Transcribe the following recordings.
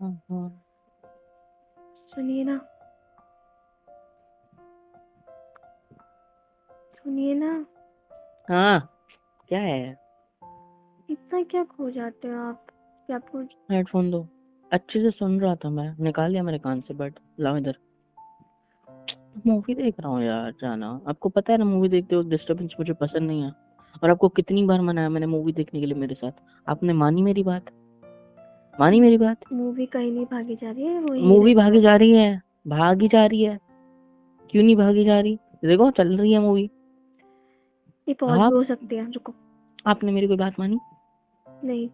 हाँ। सुनिए ना, सुनिए ना। हाँ, क्या है? इतना क्या खो जाते हो आप कि आपको। हेडफोन दो। अच्छे से सुन रहा था मैं, निकाल लिया मेरे कान से, बट लाओ इधर। मूवी देख रहा हूँ यार, जाना। आपको पता है ना, मूवी देखते हो डिस्टरबेंस मुझे पसंद नहीं है। और आपको कितनी बार मनाया मैंने मूवी देखने के लिए मेरे साथ, आपने मानी मेरी बात? मानी मेरी बात? मूवी कहीं नहीं भागी जा रही है, वो यही मूवी रहने भागी वाली जा है। रही है। भागी जा रही है। क्यों नहीं भागी जा रही? देखो चल रही है मूवी। ये पॉज भी आप हो सकती है, रुको। आपने मेरी कोई बात मानी? नहीं,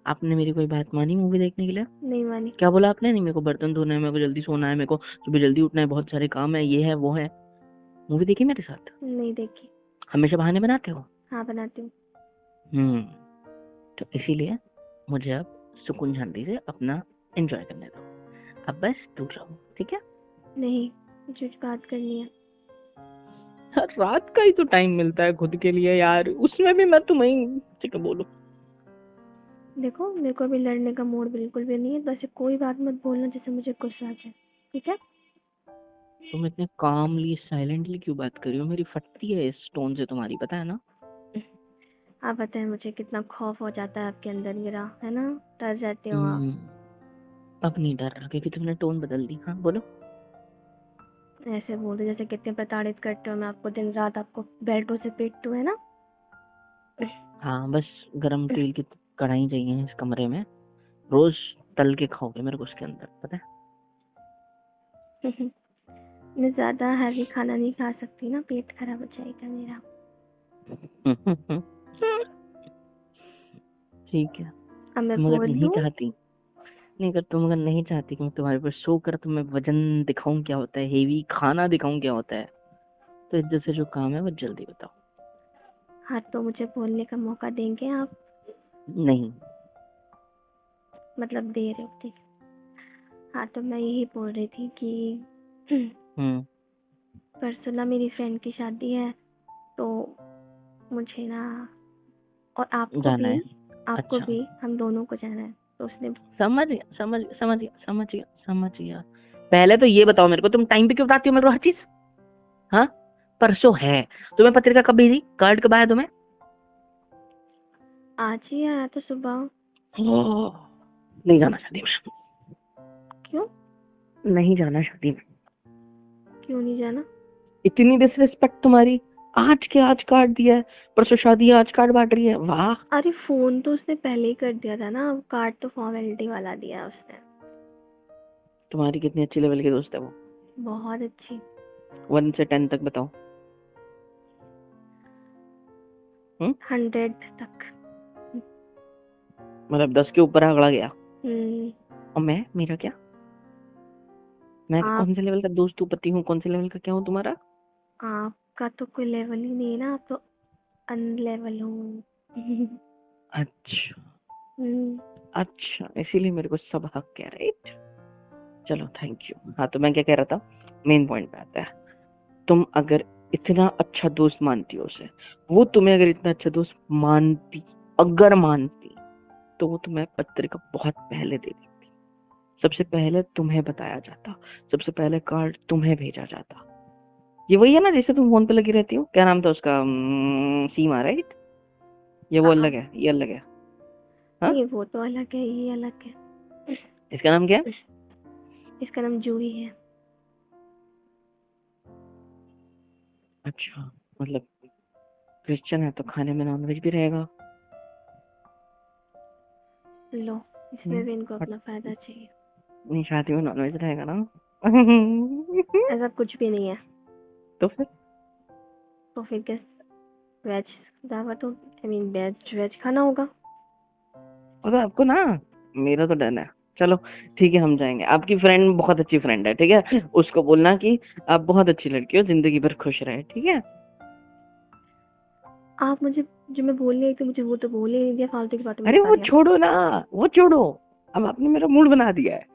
आपने मेरी कोई बात मानी मूवी देखने के लिए? नहीं मानी। क्या बोला आपने? नहीं, मेरे को बर्तन धोना है, मेरे को जल्दी सोना है, मेरे को सुबह जल्दी उठना है, बहुत सारे काम है, ये है वो है। मूवी देखी मेरे साथ? नहीं देखी। हमेशा बहाने बनाते हो। हाँ, बनाती हूँ। हम्म। तो इसीलिए मुझे अब सुकून शांति से अपना एंजॉय करने दो। अब बस दूर रहो, ठीक है? नहीं, मुझे कुछ बात करनी है। रात का ही तो टाइम मिलता है खुद के लिए यार, उसमें भी मैं तुम्हें ठीक है बोलो। देखो, मेरे को अभी लड़ने का मूड बिल्कुल भी नहीं है, तो ऐसे कोई बात मत बोलना जिससे मुझे गुस्सा आ जाए, ठीक है? तुम इतने कामली साइलेंटली क्यों बात कर रही हो? मेरी फटती है इस टोन से, तुम्हारी पता है ना? आप बताएं, मुझे कितना खौफ हो जाता है आपके अंदर मेरा, है ना? डर जाते हो आप। हम्म, अब नहीं डर रहा क्योंकि तुमने टोन बदल दी। हाँ बोलो। ऐसे बोल रहे जैसे कितने प्रताड़ित करते हो, मैं आपको दिन रात आपको बेल्टों से पीटती हूँ, है ना? हाँ, बस गरम तेल की कढ़ाई चाहिए इस कमरे में। रोज तल के खाओगे मेरे को उसके अंदर, पता मैं ज्यादा हैवी खाना नहीं खा सकती ना, पेट खराब हो जाएगा मेरा। है? ठीक है। अब मैं तुम अगर बोल नहीं दूँ? चाहती, नहीं, अगर तुम अगर नहीं चाहती कि मैं तुम्हारे पर शो कर, तो मैं वजन दिखाऊं क्या होता है, हेवी खाना दिखाऊं क्या होता है, तो इज्जत से जो काम है वो जल्दी बताओ। हाँ, तो मुझे बोलने का मौका देंगे आप? नहीं। मतलब दे रहे हो, ठीक। हाँ, तो मैं यही बोल रही थी कि हम्म। परसों ना मेरी फ्रेंड की शादी है, तो मुझे ना, और जाना है? आपको अच्छा, भी, हम दोनों को जाना है। तो उसने। समझ गया, समझ गया। पहले तो ये बताओ मेरे को, तुम टाइम पे क्यों बताती हो मेरे को हर चीज? हाँ, परसों है। तुम्हें पत्रिका कब भेजी, कार्ड कब आया तुम्हें? आज ही आया था सुबह। ओह, नहीं जाना शादी में। क्यों? नहीं जाना शादी में। क्यों नहीं जाना? इतनी डिसरिस्पेक्ट तुम्हारी। आज के आज कार्ड दिया है, परसों शादी है, आज कार्ड बांट रही है, वाह। अरे फोन तो उसने पहले ही कर दिया था ना, अब कार्ड तो फॉर्मेलिटी वाला दिया उसने। तुम्हारी कितनी अच्छी लेवल की दोस्त है वो? बहुत अच्छी। 1 से 10 तक बताओ। 100 तक। मतलब 10 के ऊपर आंकड़ा गया। हम्म। और मैं, मेरा क्या? मैं आप कौन से लेवल का दोस्त हूँ, पति हूँ, कौन से लेवल का क्या हूँ तुम्हारा? आपका तो कोई लेवल ही नहीं है ना, आप तो अनलेवल हो। अच्छा। हम्म। अच्छा, इसीलिए मेरे को सब हक है, राइट? चलो थैंक यू। हाँ, तो मैं क्या कह रहा था, मेन पॉइंट पे आता है। तुम अगर इतना अच्छा दोस्त मानती हो उसे, वो तुम्हें अगर इतना अच्छा दोस्त मानती, अगर मानती, तो वो तुम्हें पत्रिका बहुत पहले दे देती। सबसे पहले तुम्हें बताया जाता, सबसे पहले कार्ड तुम्हें भेजा जाता। ये वही है ना जैसे तुम फोन पे लगी रहती हो, क्या नाम था उसका, सीमा, राइट? ये वो हाँ, अलग है, ये अलग है। हाँ, नहीं वो तो अलग है, ये अलग है। इसका नाम क्या है? इसका नाम जूही है। अच्छा, मतलब क्रिश्चियन है तो खाने में नॉनवेज भी रहेगा। लो, इसमें भी इनको अपना फायदा चाहिए। नहीं, शादी में नॉनवेज रहेगा ना? ऐसा कुछ भी नहीं है। तो फिर तो फिर क्या? वेज दावत हो, आई मीन वेज वेज खाना होगा। तो आपको ना, मेरा तो डन है। चलो ठीक है, हम जाएंगे। आपकी फ्रेंड बहुत अच्छी फ्रेंड है, ठीक है? उसको बोलना कि आप बहुत अच्छी लड़की हो, जिंदगी भर खुश रहे, ठीक है? आप मुझे, जो मैं बोल रही थी मुझे वो तो बोल ही नहीं दिया, फालतू की बातों में अरे लगा वो दिया। छोड़ो ना, वो छोड़ो। अब आपने मेरा मूड बना दिया है।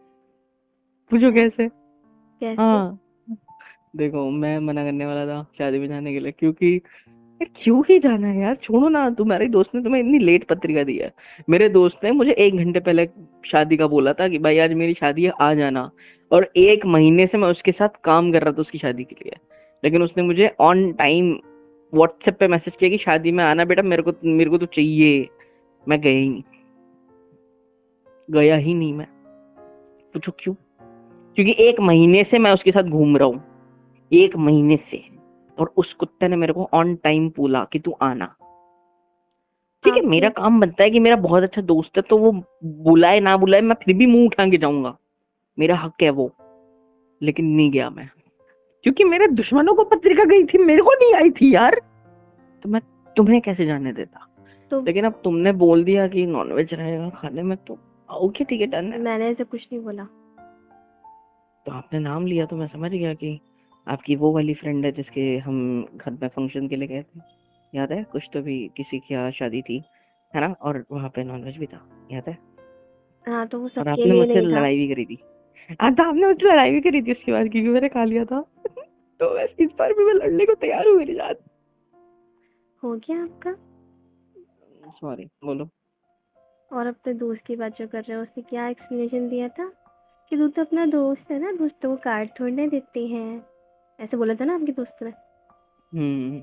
पूछो कैसे? कैसे? हाँ, देखो मैं मना करने वाला था शादी में जाने के लिए, क्योंकि यार क्यों ही जाना है यार, छोड़ो ना। तुम्हारे दोस्त ने तुम्हें इतनी लेट पत्रिका दी है। मेरे दोस्त ने मुझे 1 घंटे पहले शादी का बोला था कि भाई आज मेरी शादी है, आ जाना। और 1 महीने से मैं उसके साथ काम कर रहा था उसकी शादी के लिए, लेकिन उसने मुझे ऑन टाइम व्हाट्सएप पे मैसेज किया कि शादी में आना बेटा, मेरे को तो चाहिए। मैं गया ही नहीं मैं। पूछो क्यों? क्योंकि 1 महीने से मैं उसके साथ घूम रहा हूँ, 1 महीने से। और उस कुत्ते ने मेरे को ऑन टाइम बोला कि तू आना। ठीक है, मेरा आपके काम बनता है कि मेरा बहुत अच्छा दोस्त है तो वो बुलाए ना बुलाए मैं फिर भी मुंह उठा के जाऊंगा, मेरा हक है वो। लेकिन नहीं गया मैं, क्योंकि मेरे दुश्मनों को पत्रिका गई थी, मेरे को नहीं आई थी यार। तो मैं तुम्हें कैसे जाने देता। तो लेकिन अब तुमने बोल दिया कि नॉनवेज रहेगा खाने में, तो ओके ठीक है, डन है। मैंने ऐसे कुछ नहीं बोला। तो आपने नाम लिया तो मैं समझ गया कि आपकी वो वाली फ्रेंड है जिसके हम घर में फंक्शन के लिए गए थे। याद है? कुछ तो भी किसी की यहाँ शादी थी, है ना? और वहां पे नॉनवेज भी था, याद है? हाँ, तो वो और सबके आपने लिए मुझसे नहीं था। लड़ाई भी करी थी। हाँ, तो आपने मुझसे लड़ाई भी करी थी उसके बाद, क्योंकि मैंने खा लिया था। तो बस इस बार भी मैं लड़ने को तैयार हूँ मेरी जान। हो गया आपका? सॉरी, बोलो। और अपने दोस्त की बात जो कर रहे हो, उसने क्या एक्सप्लेनेशन दिया था कि तू तो अपना दोस्त है ना, दोस्तों को कार्ड थोड़ने देते हैं, ऐसे बोला था ना आपके दोस्त ने। हम्म।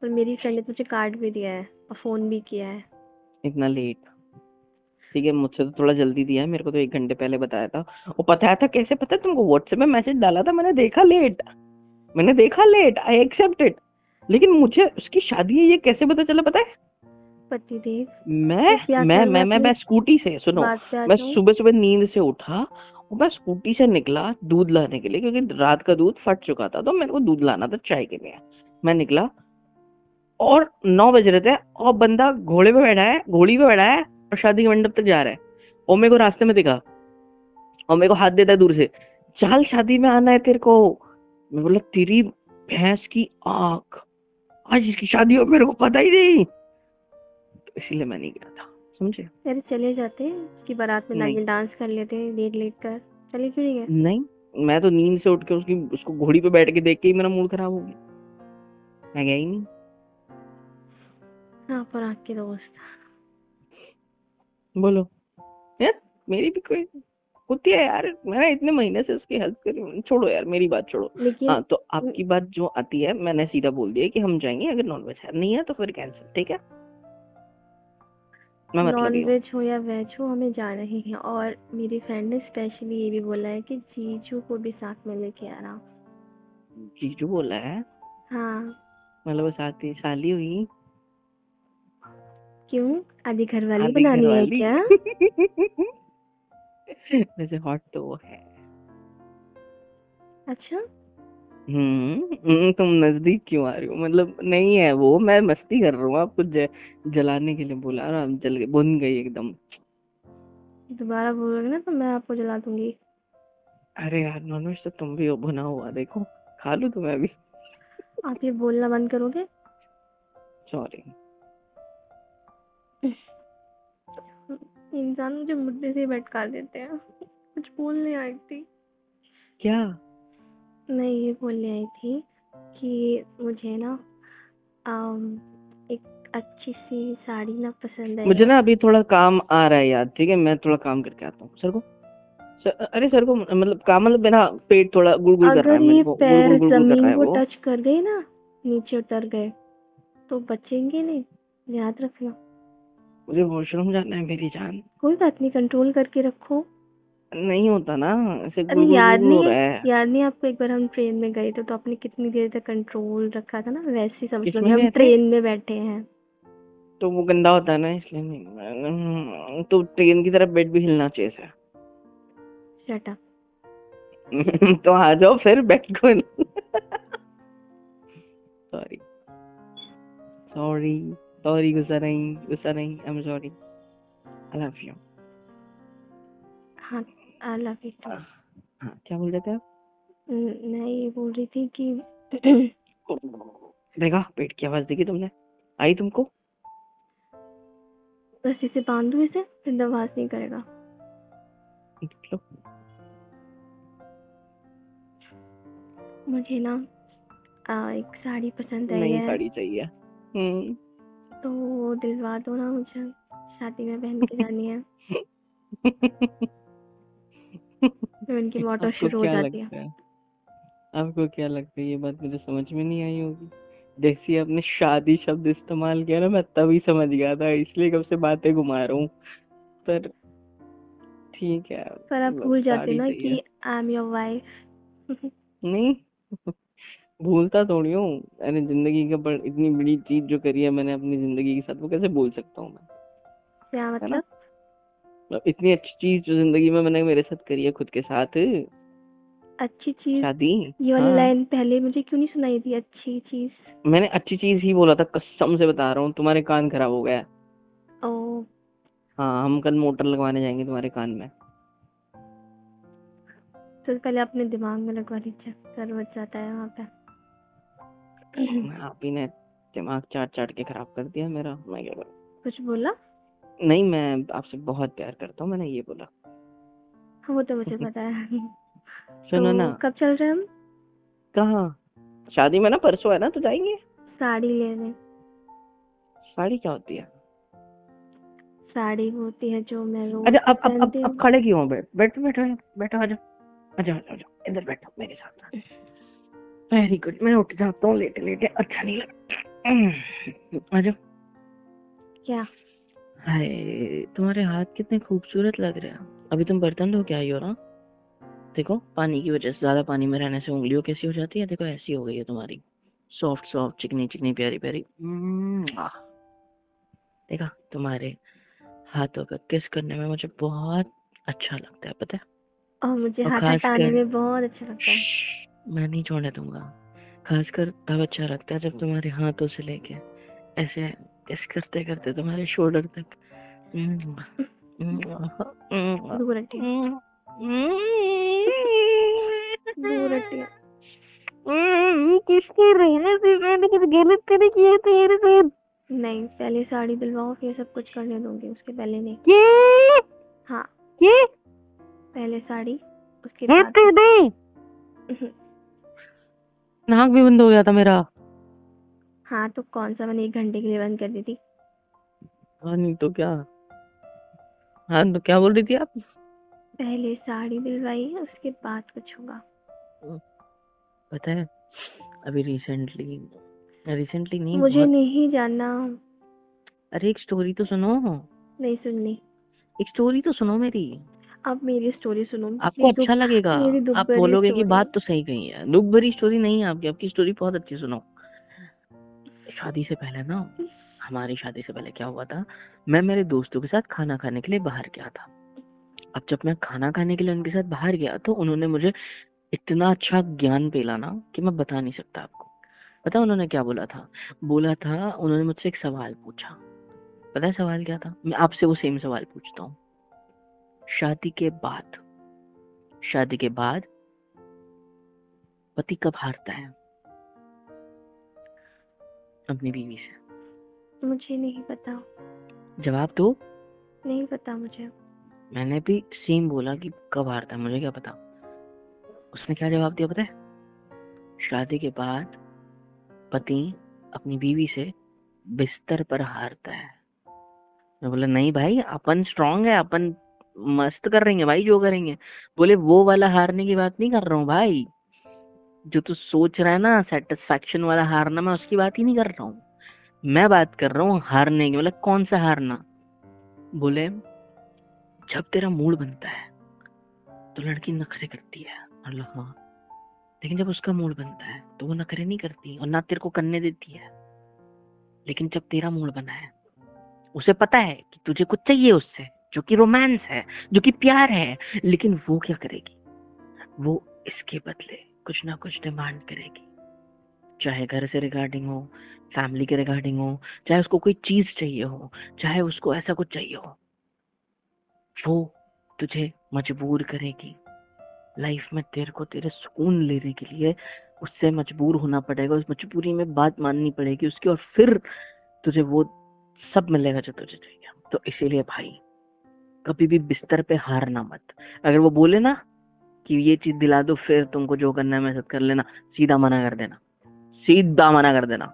और मेरी फ्रेंड ने तुझे कार्ड भी दिया है और फोन भी किया है। इतना लेट? ठीक है, मुझसे तो थोड़ा जल्दी दिया है, मेरे को तो 1 घंटे पहले बताया था। वो बताया था कैसे पता है तुमको? व्हाट्सएप में मैसेज डाला था, मैंने देखा लेट, आई एक्सेप्ट इट। लेकिन मुझे उसकी शादी है ये कैसे पता चला पता है? पतिदेव, मैं कृपया मैं कर मैं मैं मैं अपनी मैं स्कूटी से, सुनो। बात पे आ मैं जाऊं। सुबह सुबह नींद से उठा और मैं स्कूटी से निकला दूध लाने के लिए, क्योंकि रात का दूध फट चुका था तो मेरे को दूध लाना था चाय के लिए। मैं निकला और 9 बज रहे थे, और बंदा घोड़े पे बैठा है, घोड़ी पे बैठा है, और शादी के मंडप तक जा रहा है। और मेरे को रास्ते में दिखा और मेरे को हाथ देता है दूर से, चल शादी में आना है तेरे को। मैं बोला तेरी भैंस की आंख, आज इसकी शादी हो मेरे को पता ही नहीं। तो इसीलिए मैं नहीं गया था, समझे? अरे चले जाते हैं उसकी बारात में, नहीं, नागिन डांस कर लेते हैं लेट लेट कर। चले क्यों नहीं गए? नहीं, मैं तो नींद से उठ के उसको घोड़ी पे बैठ के देख के ही मेरा मूड खराब हो गया। मैं गया ही नहीं। हाँ, पर आपके दोस्त। बोलो यार, मेरी भी कोई होती है यार, मैंने इतने महीने से उसकी हेल्प करी। छोड़ो यार, मेरी बात छोड़ो। लेकिन हाँ, तो आपकी बात जो आती है मैंने सीधा बोल दिया कि हम जाएंगे, अगर नॉनवेज है, नहीं है तो फिर कैंसिल, ठीक है? मैं नॉन मतलब हूँ। वेज हो या वेज हो, हमें जाना ही है। और मेरी फ्रेंड ने स्पेशली ये भी बोला है कि जीजू को भी साथ में लेके आना। जीजू बोला है? हाँ। मतलब वो साली हुई? क्यों? आधी घरवाली आधी घर बनानी है वाली? क्या? वैसे हॉट तो वो है। अच्छा। तुम नजदीक क्यों आ रही हो? मतलब नहीं है वो, मैं मस्ती कर रहा हूँ। आपको जलाने के लिए बोला और आप जल गए, बुन गई एकदम। दोबारा बोलोगे ना तो मैं आपको जला दूंगी। अरे यार, नॉनवेज तो तुम भी हो भुना हुआ, देखो खा लूं तुम्हें भी। आप ये बोलना बंद करोगे? सॉरी। इंसान मुझे मुद्दे से ही भटका देते हैं। कुछ बोलने आई थी। क्या? मैं ये बोलने आई थी कि मुझे ना एक अच्छी सी साड़ी ना पसंद मुझे है। ना अभी थोड़ा काम आ रहा है यार, ठीक है? मैं थोड़ा काम करके आता हूँ। अरे सर को मतलब काम, मतलब मेरा पेट थोड़ा गुड़गुड़ कर रहा है, अगर मेरे ये को पैर गुड़गुड़ कर रहा जमीन है को वो। टच कर गए ना, नीचे उतर गए, तो बचेंगे नहीं, याद रखना। मुझे वॉशरूम जाना है मेरी जान। कोई बात नहीं, कंट्रोल करके रखो। नहीं होता ना, ऐसे अरे गुड़गुड़ याद गुड़गुड़ नहीं हो है? रहा है। याद नहीं आपको, एक बार हम ट्रेन में गए थे तो आपने कितनी देर तक कंट्रोल रखा था ना, वैसे ही समझ लो कि किसमें हम गए थे? ट्रेन में बैठे हैं। तो वो गंदा होता है ना, इसलिए नहीं। तो ट्रेन की तरफ बेड भी हिलना चाहिए सर। Shut up. तो आ जाओ फिर बेड को। सॉरी, सॉरी, सॉरी, गुस्सा नहीं, I am sorry, I love you. हाँ, आई लव यू टू। हाँ, क्या बोल रहे थे आप? मैं ये बोल रही थी कि देखा, पेट की आवाज देखी तुमने? आई तुमको? रस्सी से बांध दूं इसे, फिर आवाज नहीं करेगा। लो। मुझे ना एक साड़ी पसंद आई नई है। साड़ी चाहिए? तो दिलवा दो ना मुझे, शादी में पहन के जानी है। फिर उनकी मोटो आपको शुरू हो क्या जाती है। लगता है, आपको क्या लगता है, ये बात मुझे समझ में नहीं आई होगी। जैसे आपने शादी शब्द इस्तेमाल किया ना, मैं तभी समझ गया था, इसलिए कब से बातें घुमा रहा हूँ। पर ठीक है, पर आप भूल जाते साड़ी ना सही है। कि आई एम योर वाइफ। नहीं, भूलता थोड़ी हूँ। अरे जिंदगी का इतनी बड़ी चीज जो करी है मैंने अपनी जिंदगी के साथ, वो कैसे भूल सकता हूँ मैं, क्या है ना। मतलब? इतनी अच्छी चीज जो जिंदगी में मैंने मेरे साथ करी है खुद के साथ, अच्छी चीज? शादी। ये वाली हाँ, लाइन पहले मुझे क्यों नहीं सुनाई थी, अच्छी चीज? मैंने अच्छी चीज ही बोला था, कसम से बता रहा हूँ, तुम्हारे कान खराब हो गया। ओ, हाँ, हम कल मोटर लगवाने जाएंगे तुम्हारे कान में। तो पहले अपने दिमाग में लगवा लीजिए, सर बच जाता है वहाँ पे। आप ही ने दिमाग चाट चाट के खराब कर दिया मेरा, मैं क्या करूं। कुछ बोला? नहीं, मैं आपसे बहुत प्यार करता हूँ, मैंने ये बोला। हाँ, वो तो मुझे पता है। सुनो ना। तो कब चल रहे हैं हम? कहाँ? शादी में ना, परसों है ना, तो जाएंगे। साड़ी लेने। साड़ी क्या होती है? साड़ी होती है जो मैं रोज अच्छा, अब पहनती अब हूँ। खड़े क्यों हो? बैठो बैठो बैठो, आ जाओ आ जाओ आ जाओ, इधर बैठो मेरे साथ। वेरी गुड, मैं उठ जाता हूँ, लेटे लेटे अच्छा नहीं लगता। आ जाओ। क्या? हाय, तुम्हारे हाथ कितने खूबसूरत लग रहे हैं। अभी तुम बर्तन धो के आई हो ना। देखो, पानी की वजह से, ज्यादा पानी में रहने से उंगलियों कैसी हो जाती है, देखो ऐसी हो गई है तुम्हारी, सॉफ्ट सॉफ्ट, चिकनी चिकनी, प्यारी प्यारी। देखा, तुम्हारे हाथों का किस करने में मुझे बहुत अच्छा लगता है, पता है। और मुझे और हाथ हटाने खासकर, में बहुत अच्छा लगता है। मैं नहीं छोड़ने दूंगा। खासकर तब अच्छा लगता है जब तुम्हारे हाथों से लेके ऐसे किस करते करते तुम्हारे शोल्डर तक। दूर हटिए, दूर हटिए। किसको रोने से, मैंने कुछ गलत तो नहीं किया तेरे साथ? नहीं, पहले साड़ी दिलवाओ, फिर सब कुछ करने दूंगी, उसके पहले नहीं। ये हाँ, ये पहले साड़ी, उसके ये बाद तो नहीं, नाक भी बंद हो गया था मेरा। हाँ, तो कौन सा मैंने 1 घंटे के लिए बंद कर दी थी? हाँ, नहीं तो क्या। हाँ, तो क्या बोल रही थी आप? पहले साड़ी दिलवाई, उसके बाद कुछ होगा। पता है, अभी रिसेंटली नहीं, मुझे बहुत। नहीं जानना। अरे एक स्टोरी तो सुनो, नहीं सुननी। एक स्टोरी तो सुनो मेरी। अब मेरी स्टोरी सुनो, आपको अच्छा लगेगा। मेरी दुख आप भरी बोलोगे कि स्टोरी। बात तो सही कही है। दुख भरी स्टोरी नहीं है आपकी, आपकी स्टोरी बहुत अच्छी, सुनो। शादी से पहले ना, हमारी शादी से पहले क्या हुआ था, मैं मेरे दोस्तों के साथ खाना खाने के लिए बाहर गया था। अब जब मैं खाना खाने के लिए उनके साथ बाहर गया, तो उन्होंने मुझे इतना अच्छा ज्ञान पेला ना कि मैं बता नहीं सकता आपको। पता है उन्होंने क्या बोला था? बोला था, उन्होंने मुझसे एक सवाल पूछा। पता है सवाल क्या था? मैं आपसे वो सेम सवाल पूछता हूँ। शादी के बाद, शादी के बाद पति कब हारता है अपनी बीवी से? मुझे नहीं पता। जवाब दो। नहीं पता मुझे। मैंने भी सेम बोला कि कब हारता है, मुझे क्या पता। उसने क्या जवाब दिया पता है? शादी के बाद पति अपनी बीवी से बिस्तर पर हारता है। मैं बोला नहीं भाई, अपन स्ट्रांग है, अपन मस्त कर रहेंगे भाई जो करेंगे। बोले वो वाला हारने की बात नहीं कर रहा हूँ भाई, जो तू सोच रहा है ना सेटिस्फैक्शन वाला हारना, मैं उसकी बात ही नहीं कर रहा हूँ। मैं बात कर रहा हूँ हारने की। मतलब कौन सा हारना? बोले जब तेरा मूड बनता है तो लड़की नखरे करती है। मतलब हाँ, लेकिन जब उसका मूड बनता है तो वो नखरे नहीं करती और ना तेरे को करने देती है। लेकिन जब तेरा मूड बना है, उसे पता है कि तुझे कुछ चाहिए उससे, जो कि रोमांस है, जो कि प्यार है, लेकिन वो क्या करेगी, वो इसके बदले कुछ ना कुछ डिमांड करेगी। चाहे घर से रिगार्डिंग हो, फैमिली के रिगार्डिंग हो, चाहे उसको कोई चीज चाहिए हो, चाहे उसको ऐसा कुछ चाहिए हो, वो तुझे मजबूर करेगी। लाइफ में तेरे को तेरे सुकून लेने के लिए उससे मजबूर होना पड़ेगा, उस मजबूरी में बात माननी पड़ेगी उसकी, और फिर तुझे वो सब मिलेगा जो तुझे चाहिए। तो इसीलिए भाई, कभी भी बिस्तर पे हारना मत। अगर वो बोले ना कि ये चीज दिला दो फिर तुमको जो करना है मैं सब कर लेना, सीधा मना कर देना, सीधा मना कर देना।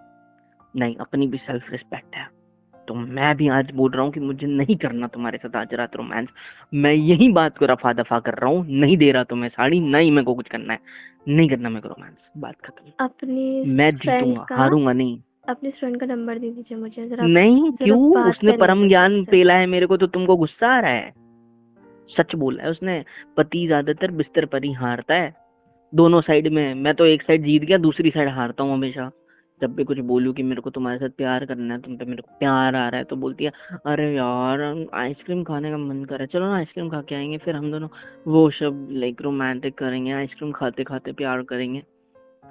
नहीं, अपनी भी सेल्फ रिस्पेक्ट है। तो मैं भी आज बोल रहा हूँ कि मुझे नहीं करना तुम्हारे साथ आज रात रोमांस। मैं यही बात को रफा दफा कर रहा हूँ, नहीं दे रहा तुम्हें साड़ी, नहीं मेरे को कुछ करना है, नहीं करना मेरे को रोमांस, बात खत्म। अपने मैं फ्रेंड जीतूंगा, का हारूंगा नहीं। अपने फ्रेंड का नंबर दे दीजिए मुझे, जरा नहीं, जरा क्यों? बात उसने करनी है परम मुझे ज्ञान उससे। पेला है मेरे को, तो तुमको गुस्सा आ रहा है? सच बोला है उसने, पति ज्यादातर बिस्तर पर ही हारता है। दोनों साइड में, मैं तो एक साइड जीत गया, दूसरी साइड हारता हूँ हमेशा। जब भी कुछ बोलूं कि मेरे को तुम्हारे साथ प्यार करना है, तुम पे मेरे को प्यार आ रहा है, तो बोलती है अरे यार आइसक्रीम खाने का मन कर रहा है, चलो ना आइसक्रीम खा के आएंगे, फिर हम दोनों वो सब लाइक रोमांटिक करेंगे, आइसक्रीम खाते खाते प्यार करेंगे।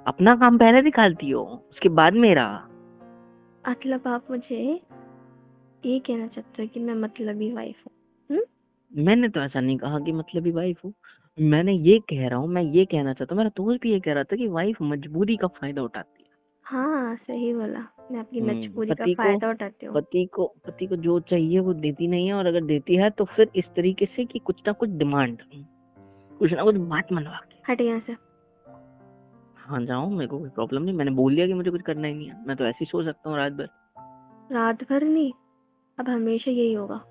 अपना काम पहले निकालती हो, उसके बाद मेरा। मतलब आप मुझे ये कहना चाहते हो कि मैं मतलबी वाइफ हूँ? मैंने तो ऐसा नहीं कहा कि मतलबी वाइफ हो। मैंने ये कह रहा हूँ, मैं ये कहना चाहता हूँ, मेरा दोस्त भी ये कह रहा था कि वाइफ मजबूरी का फायदा उठाती है। हाँ सही बोला, मैं आपकी मजबूरी का पति को फायदा उठाती हूँ। पति को जो चाहिए वो देती नहीं है, और अगर देती है तो फिर इस तरीके से कि कुछ ना कुछ डिमांड, कुछ ना कुछ बात मनवा के। हटे यहाँ से। हाँ जाओ, मेरे को कोई प्रॉब्लम नहीं, मैंने बोल दिया कि मुझे कुछ करना ही नहीं है, मैं तो ऐसे ही सो सकता हूँ रात भर। रात भर नहीं, अब हमेशा यही होगा।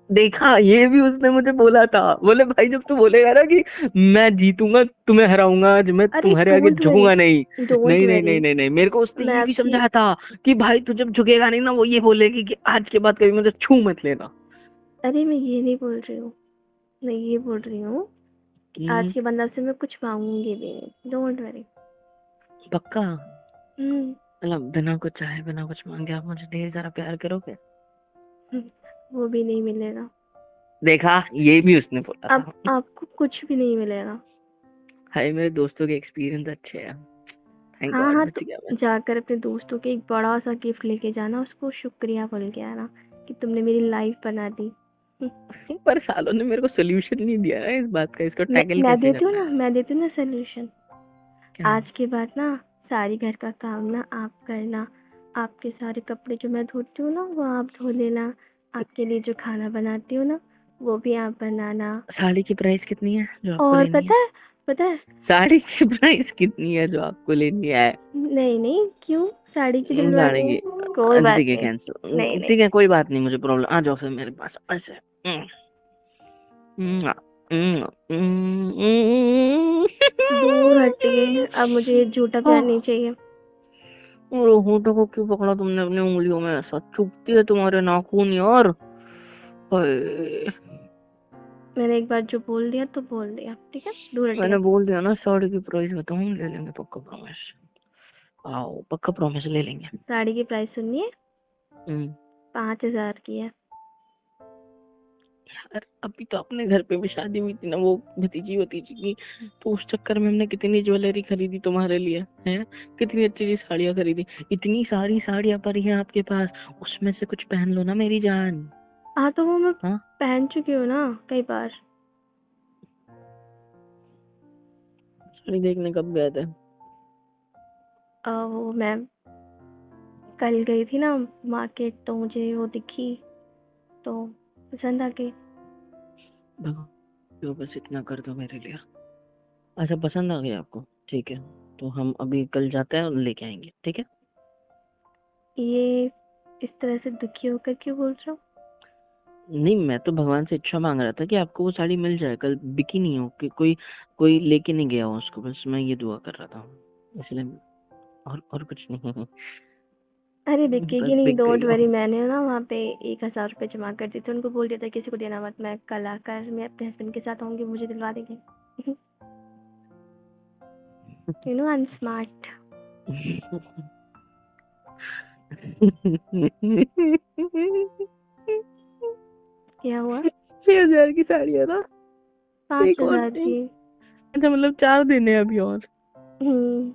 देखा, ये भी उसने मुझे बोला था, बोले भाई जब तू बोलेगा ना कि मैं जीतूंगा तुम्हें हराऊंगा, आज मैं अरे तुम्हारे आगे डोंट वरी, झुकूंगा नहीं। डोंट नहीं नहीं वरी, नहीं नहीं नहीं, मेरे को उसने मैं ये भी आपकी। समझाया था कि भाई तू जब झुकेगा नहीं ना, वो ये बोलेगी कि आज के बाद कभी मुझे छू मत लेना। अरे मैं ये नहीं बोल रही हूँ, मैं ये बोल रही हूँ कि आज कि के बाद आपसे मैं कुछ मांगूंगी भी नहीं, डोंट वरी। पक्का? हम्म। मतलब बिना कुछ चाहे, बिना कुछ मांगे आप मुझे ढेर सारा प्यार करोगे? वो भी नहीं मिलेगा। देखा, ये भी उसने बोला अब था। आपको कुछ भी नहीं मिलेगा। हाय, मेरे दोस्तों के एक्सपीरियंस अच्छे हैं, थैंक हाँ गॉड हाँ, बच तो गया मैं। जाकर अपने दोस्तों के एक बड़ा सा गिफ्ट लेके जाना, उसको शुक्रिया बोल के आना कि तुमने मेरी लाइफ बना दी। पर सालों ने मेरे को सोल्यूशन नहीं दिया है इस बात का, इसको टैकल मैं कैसे देती हूँ करना ना, है। मैं देती हूँ ना सोल्यूशन। क्या? आज के बाद ना सारी घर का काम ना आप करना, आपके सारे कपड़े जो मैं धोती हूँ ना वो आप धो लेना, आपके लिए जो खाना बनाती हूँ ना वो भी आप बनाना। साड़ी की प्राइस कितनी है जो आपको और लेनी है? पता है साड़ी की प्राइस कितनी है जो आपको लेनी है? नहीं नहीं, क्यों साड़ी की साड़ी दिलवानी की, है? कोई बात ठीक है नहीं। नहीं कैंसिल, नहीं, ठीक है कोई बात नहीं, मुझे प्रॉब्लम, आ जाओ फिर मेरे पास ऐसे। दूर हटिए, अब मुझे ये झूठा प्यार नहीं चाहिए। और होठों को क्यों पकड़ा तुमने अपनी उंगलियों में, ऐसा चुभती है तुम्हारे नाखून यार। हाय। मैंने एक बार जो बोल दिया तो बोल दिया, ठीक है, दूर हटिए। मैंने बोल दिया ना, साड़ी की प्राइस बताओ, हम ले लेंगे पक्का प्रॉमिस। आओ पक्का प्रॉमिस ले लेंगे। साड़ी की प्राइस सुनिए, हम्म। 5,000 की है। यार अभी तो अपने घर पे भी शादी हुई थी ना वो भतीजी की, तो उस चक्कर में हमने कितनी ज्वेलरी खरीदी तुम्हारे लिए, हैं? कितनी अच्छी अच्छी साड़ियाँ खरीदी, इतनी सारी साड़ियाँ पड़ी हैं आपके पास, उसमें से कुछ पहन लो ना मेरी जान। हाँ तो वो मैं हाँ, पहन चुकी हूँ ना कई बार। साड़ी देखने कब गए थे? वो मैं कल गई थी ना मार्केट, तो मुझे वो दिखी तो पसंद आ गई। भगवान, तो बस इतना कर दो मेरे लिए। अच्छा पसंद आ गया आपको, ठीक है, तो हम अभी कल जाते हैं और लेके आएंगे, ठीक है? ये इस तरह से दुखी होकर क्यों बोल रहा हूँ? नहीं, मैं तो भगवान से इच्छा मांग रहा था कि आपको वो साड़ी मिल जाए, कल बिकी नहीं हो, कि कोई कोई लेके नहीं गया हो उसको, बस मैं ये दुआ कर रहा था, इसलिए। और कुछ नहीं। अरे बिकेगी बस नहीं, बिक गई डोंट हो। वरी। मैंने ना वहाँ पे 1,000 रुपये जमा कर दिए थे, उनको बोल दिया था किसी को देना मत, मैं कल आकर मैं अपने हस्बैंड के साथ आऊँगी, मुझे दिलवा देंगे। I am smart. क्या हुआ? 6,000 की साड़ी है ना? पाँच एक और हजार नहीं? की अच्छा मतलब 4 दिन है अभी और? हम्म।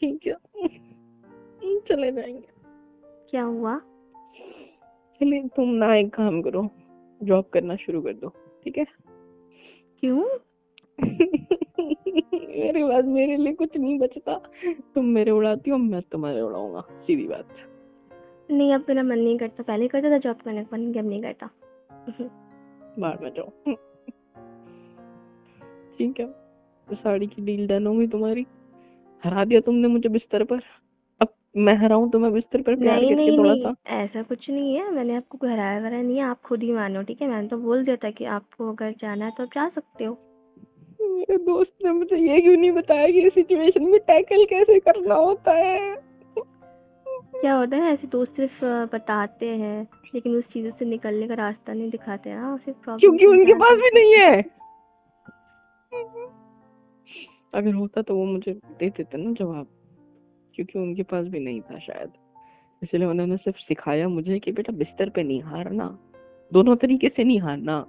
ठीक है, चले जाएंगे। क्या हुआ? चलिए तुम ना एक काम करो, जॉब करना शुरू कर दो, ठीक है? क्यों? मेरे पास मेरे लिए कुछ नहीं बचता, तुम मेरे उड़ाती हो, मैं तुम्हारे उड़ाऊंगा, सीधी बात। नहीं, अब मेरा मन नहीं करता, पहले करता था जॉब करने का, मन अब नहीं करता। बाहर में जाओ। ठीक है, तो साड़ी की डील डन होगी तुम्हारी, हरा दिया तुमने मुझे बिस्तर पर, अब मैं हराऊं तो मैं बिस्तर पर प्यार नहीं करके नहीं थोड़ा नहीं, सा। ऐसा कुछ नहीं है, मैंने आपको घर आया वराया नहीं है, आप खुद ही मानो, ठीक है? मैंने तो बोल दिया था कि आपको अगर जाना है तो आप जा सकते हो। मेरे दोस्त ने मुझे ये क्यों नहीं बताया कि इस सिचुएशन में टैकल कैसे करना होता है। क्या होता है ऐसे दोस्त सिर्फ बताते हैं, लेकिन उस चीज़ों से निकलने का रास्ता नहीं दिखाते ना, सिर्फ प्रॉब्लम क्योंकि उनके समझा पास भी देते नहीं हैं। है। अगर होता तो वो मुझे दे देते ना जवाब, क्योंकि उनके पास भी नहीं था शायद। इसलिए उन्होंने सिर्फ सिखाया मुझे कि बेटा बिस्तर पे नहीं हारना, दोनों तरीके से नहीं हारना।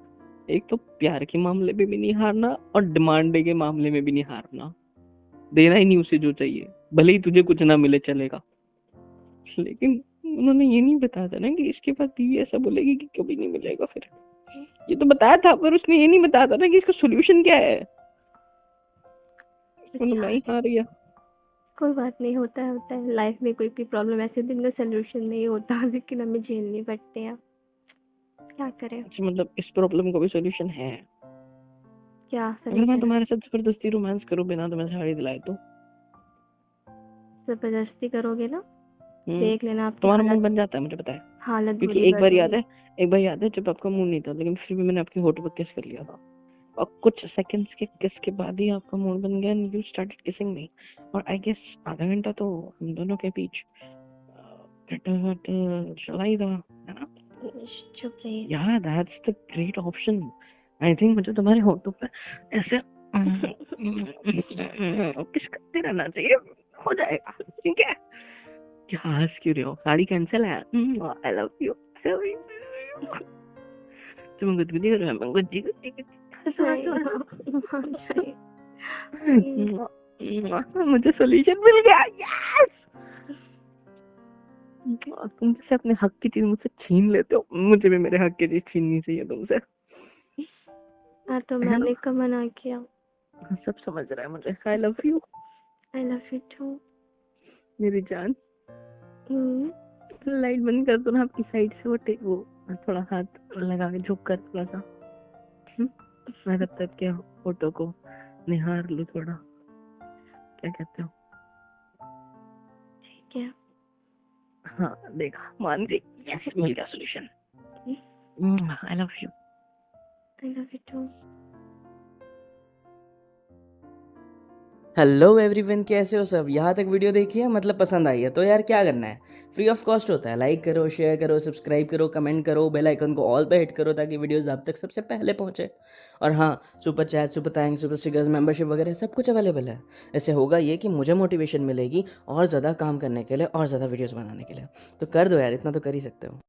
एक तो प्यार के मामले में भी नहीं हारना और डिमांड के मामले में भी नहीं हारना। देना ही नहीं उसे जो चाहिए, भले ही तुझे कुछ ना मिले चलेगा। लेकिन उन्होंने ये नहीं बताया था ना कि इसके बाद बीवी ऐसा बोलेगी कि कभी नहीं मिलेगा फिर। ये तो बताया था, पर उसने ये नहीं बताया था ना कि इसका सोल्यूशन क्या है। मतलब मैं ही हार गया। कोई बात नहीं, होता है लाइफ में, कोई भी प्रॉब्लम ऐसे दिन का सोल्यूशन नहीं होता, लेकिन हमें झेलनी पड़ते हैं, क्या करें? अच्छा, मतलब इस प्रॉब्लम का भी सोल्यूशन है। क्या अगर मैं सोल्यूशन? तुम्हारे साथ जबरदस्ती रोमांस करूं बिना तुम्हें साड़ी दिलाए तो? जबरदस्ती करोगे ना, देख लेना आपकी तुम्हारा मूड हालत, बन जाता है, मुझे पता है। हालत क्योंकि बुरी एक कर बार याद दूंगी। है, एक बार याद है जब आपका मूड नहीं था, लेकिन फिर भी मैंने आपके होठ पर किस कर लिया था। और कुछ सेकंड्स के किस के बाद ही आपका मूड बन गया एंड यू स्टार्टेड किसिंग मी। और आई गेस आधा घंटा तो हम दोनों के बीच चला ही था, है ना? चुप रहिए। यार that's the great option. I think मुझे तुम्हारे होठों पे ऐसे किस करते रहना चाहिए, हो जाएगा। ठीक है? क्या हंस क्यों रहे हो? साड़ी कैंसिल है। आई लव यू। तुम गुदगुदी हो रहे हो, मैं गुदगुदी गुदगुदी हंसो हंसो। मुझे सॉल्यूशन मिल गया, यस। तुम जैसे अपने हक की चीज मुझसे छीन लेते हो, मुझे भी मेरे हक की चीज छीननी चाहिए तुमसे, हाँ तो है ना? मैंने कब मना किया? सब समझ रहा है मुझे। I love you I love you too. मेरी जान। लाइट बंद कर दो ना आपकी साइड से, वो थोड़ा हाथ लगा के झुक कर थोड़ा सा। मैं तब तक के फोटो को निहार लूं थोड़ा, क्या कहते हो? ठीक है। हाँ देखा, मान गई, यस मिल गया solution. I love you. I love you too. Hello everyone, कैसे हो सब? यहाँ तक वीडियो देखी है, मतलब पसंद आई है तो यार क्या करना है, फ्री ऑफ कॉस्ट होता है। लाइक करो, शेयर करो, सब्सक्राइब करो, कमेंट करो, बेल आइकन को ऑल पे हिट करो ताकि वीडियोस आप तक सबसे पहले पहुँचे। और हाँ, super chat, super thanks, super stickers, membership वगैरह सब कुछ अवेलेबल है। इससे होगा ये कि मुझे मोटिवेशन मिलेगी और ज़्यादा काम करने के लिए और ज़्यादा वीडियोज़ बनाने के लिए। तो कर दो यार, इतना तो कर ही सकते हो।